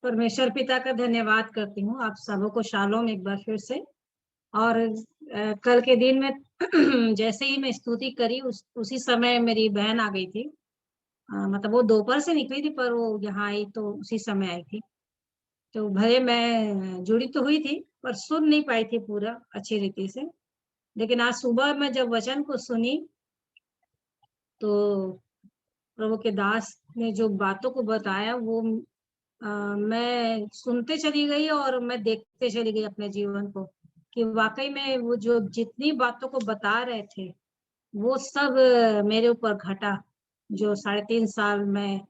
परमेश्वर पिता का धन्यवाद करती हूँ आप सबों को शालोम एक बार फिर से। और कल के दिन में जैसे ही मैं स्तुति करी उसी समय मेरी बहन आ गई थी। मतलब वो दोपहर से निकली थी पर वो यहाँ आई तो उसी समय आई थी। तो भले मैं जुड़ी तो हुई थी पर सुन नहीं पाई थी पूरा अच्छी रीति से। लेकिन आज सुबह मैं जब वचन को सुनी तो प्रभु के दास ने जो बातों को बताया वो मैं सुनते चली गई और मैं देखते चली गई अपने जीवन को कि वाकई में वो जो जितनी बातों को बता रहे थे वो सब मेरे ऊपर घटा। जो 3.5 साल में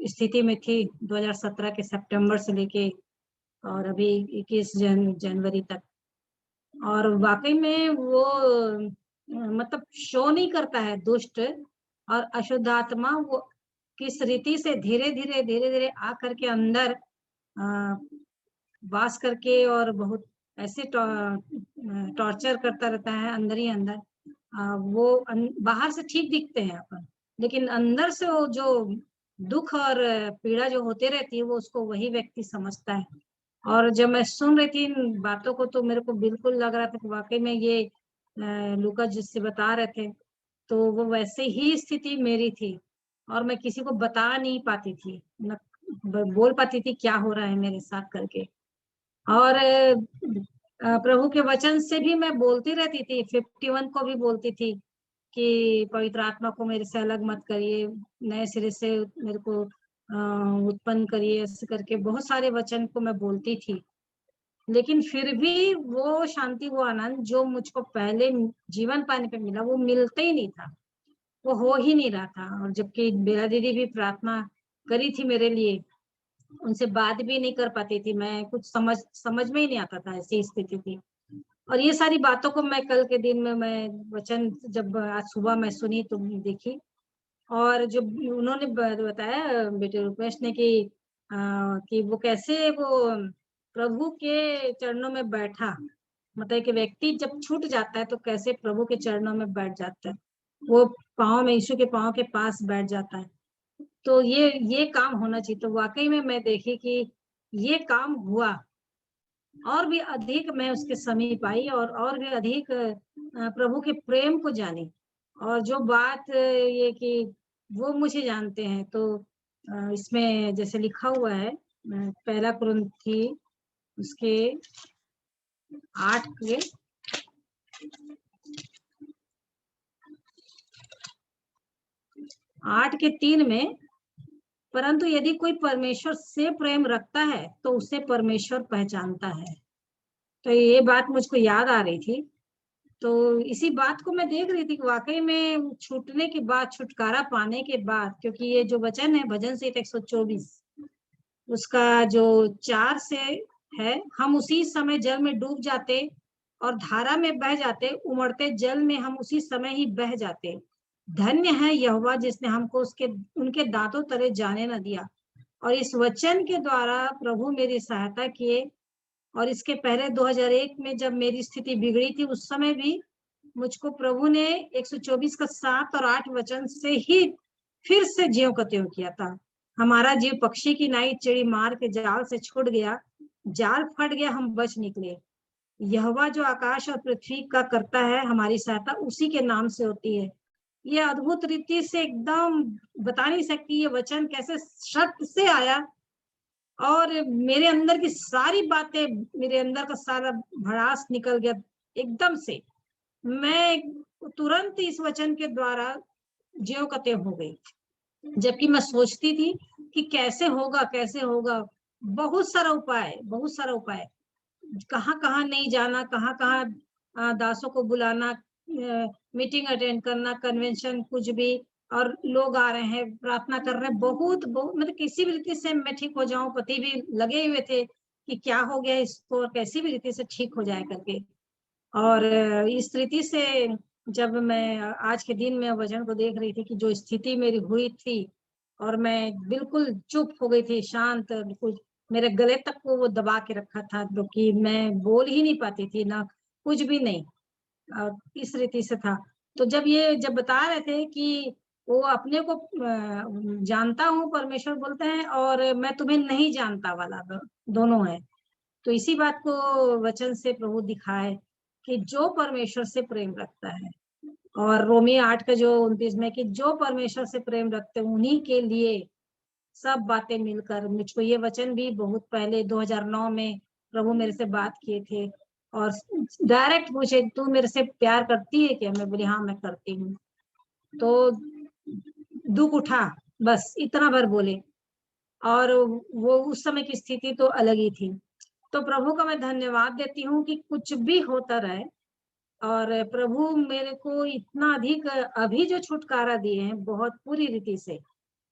स्थिति में थी 2017 के सितंबर से लेके और अभी 21 जनवरी तक। और वाकई में वो मतलब शो नहीं करता है दुष्ट और अशुद्ध आत्मा। वो किस रीति से धीरे धीरे धीरे धीरे आ करके अंदर वास करके और बहुत ऐसे टॉर्चर करता रहता है अंदर ही अंदर। वो बाहर से ठीक दिखते हैं अपन, लेकिन अंदर से वो जो दुख और पीड़ा जो होते रहती है वो उसको वही व्यक्ति समझता है। और जब मैं सुन रही थी इन बातों को तो मेरे को बिल्कुल लग रहा था कि वाकई में ये लूका जिससे बता रहे थे तो वो वैसे ही स्थिति मेरी थी। और मैं किसी को बता नहीं पाती थी, न बोल पाती थी क्या हो रहा है मेरे साथ करके। और प्रभु के वचन से भी मैं बोलती रहती थी, 51 को भी बोलती थी कि पवित्र आत्मा को मेरे से अलग मत करिए, नए सिरे से मेरे को उत्पन्न करिए, ऐसे करके बहुत सारे वचन को मैं बोलती थी। लेकिन फिर भी वो शांति वो आनंद जो मुझको पहले जीवन पाने पे मिला वो मिलते ही नहीं था, वो हो ही नहीं रहा था। और जबकि बेला दीदी भी प्रार्थना करी थी मेरे लिए, उनसे बात भी नहीं कर पाती थी मैं, कुछ समझ में ही नहीं आता था, ऐसी स्थिति थी। और ये सारी बातों को मैं कल के दिन में मैं वचन जब आज सुबह मैं सुनी तो देखी। और जो उन्होंने बताया बेटे रुपेश ने कि वो कैसे वो प्रभु के चरणों में बैठा, मतलब कि व्यक्ति जब छूट जाता है तो कैसे प्रभु के चरणों में बैठ जाता है, वो पाँव में यीशु के पाँव के पास बैठ जाता है। तो ये काम होना चाहिए। तो वाकई में मैं देखी कि ये काम हुआ और भी अधिक मैं उसके समीप आई और भी अधिक प्रभु के प्रेम को जानी। और जो बात ये कि वो मुझे जानते हैं तो इसमें जैसे लिखा हुआ है पहला कुरिन्थी उसके 8 के 3 में, परंतु यदि कोई परमेश्वर से प्रेम रखता है तो उसे परमेश्वर पहचानता है। तो ये बात मुझको याद आ रही थी। तो इसी बात को मैं देख रही थी कि वाकई में छूटने के बाद, छुटकारा पाने के बाद, क्योंकि ये जो वचन है भजन संहिता 124 उसका जो 4 से है, हम उसी समय जल में डूब जाते और धारा में बह जाते, उमड़ते जल में हम उसी समय ही बह जाते। धन्य है यहोवा जिसने हमको उनके दांतों तले जाने न दिया। और इस वचन के द्वारा प्रभु मेरी सहायता किए। और इसके पहले 2001 में जब मेरी स्थिति बिगड़ी थी उस समय भी मुझको प्रभु ने 124 का 7 और 8 वचन से ही फिर से ज्यों का त्यों किया था। हमारा जीव पक्षी की नाई चिड़ी मार के जाल से छूट गया, जाल फट गया, हम बच निकले। यहोवा जो आकाश और पृथ्वी का करता है हमारी सहायता उसी के नाम से होती है। ये अद्भुत रीति से एकदम बता नहीं सकती ये वचन कैसे शब्द से आया और मेरे अंदर की सारी बातें, मेरे अंदर का सारा भड़ास निकल गया एकदम से। मैं तुरंत इस वचन के द्वारा ज्यों का त्यों हो गई। जबकि मैं सोचती थी कि कैसे होगा कैसे होगा, बहुत सारा उपाय, बहुत सारा उपाय, कहाँ कहाँ नहीं जाना, कहाँ कहाँ दासों को बुलाना, मीटिंग अटेंड करना, कन्वेंशन कुछ भी, और लोग आ रहे हैं प्रार्थना कर रहे हैं, बहुत मतलब किसी भी रीति से मैं ठीक हो जाऊं। पति भी लगे हुए थे कि क्या हो गया इसको और कैसी भी रीति से ठीक हो जाए करके। और इस रीति से जब मैं आज के दिन में वचन को देख रही थी कि जो स्थिति मेरी हुई थी और मैं बिल्कुल चुप हो गई थी, शांत, बिल्कुल मेरे गले तक को वो दबा के रखा था क्योंकि मैं बोल ही नहीं पाती थी ना कुछ भी नहीं, इस रीति से था। तो जब बता रहे थे कि वो अपने को जानता हूँ परमेश्वर बोलते हैं, और मैं तुम्हें नहीं जानता वाला दोनों है। तो इसी बात को वचन से प्रभु दिखाए कि जो परमेश्वर से प्रेम रखता है, और रोमी 8 का जो 29 में कि जो परमेश्वर से प्रेम रखते हैं उन्हीं के लिए सब बातें मिलकर। मुझको ये वचन भी बहुत पहले 2009 में प्रभु मेरे से बात किए थे, और डायरेक्ट पूछे तू मेरे से प्यार करती है क्या? मैं बोली हाँ मैं करती हूँ। तो दुख उठा, बस इतना भर बोले। और वो उस समय की स्थिति तो अलग ही थी। तो प्रभु का मैं धन्यवाद देती हूँ कि कुछ भी होता रहे, और प्रभु मेरे को इतना अधिक अभी जो छुटकारा दिए हैं बहुत पूरी रीति से,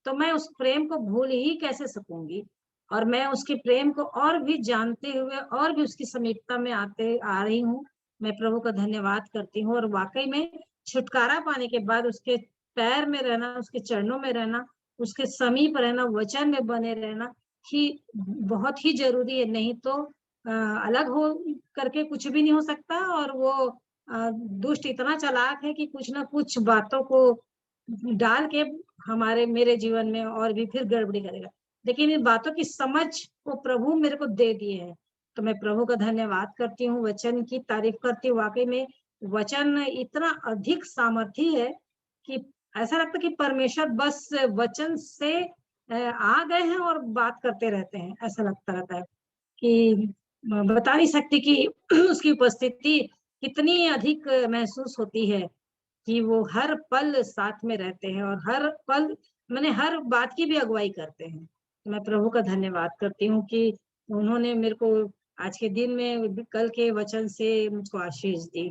तो मैं उस प्रेम को भूल ही कैसे सकूंगी। और मैं उसके प्रेम को और भी जानते हुए और भी उसकी समीपता में आते आ रही हूँ। मैं प्रभु का धन्यवाद करती हूँ, और वाकई में छुटकारा पाने के बाद उसके पैर में रहना, उसके चरणों में रहना, उसके समीप रहना, वचन में बने रहना ही बहुत ही जरूरी है। नहीं तो अलग हो करके कुछ भी नहीं हो सकता। और वो दुष्ट इतना चालाक है कि कुछ ना कुछ बातों को डाल के हमारे मेरे जीवन में और भी फिर गड़बड़ी करेगा। लेकिन इन बातों की समझ वो प्रभु मेरे को दे दिए हैं। तो मैं प्रभु का धन्यवाद करती हूँ, वचन की तारीफ करती हूँ। वाकई में वचन इतना अधिक सामर्थी है कि ऐसा लगता है कि परमेश्वर बस वचन से आ गए हैं और बात करते रहते हैं। ऐसा लगता रहता है कि बता नहीं सकती कि उसकी उपस्थिति कितनी अधिक महसूस होती है, कि वो हर पल साथ में रहते हैं और हर पल मैंने हर बात की भी अगुवाई करते हैं। तो मैं प्रभु का धन्यवाद करती हूँ कि उन्होंने मेरे को आज के दिन में कल के वचन से मुझको आशीष दी।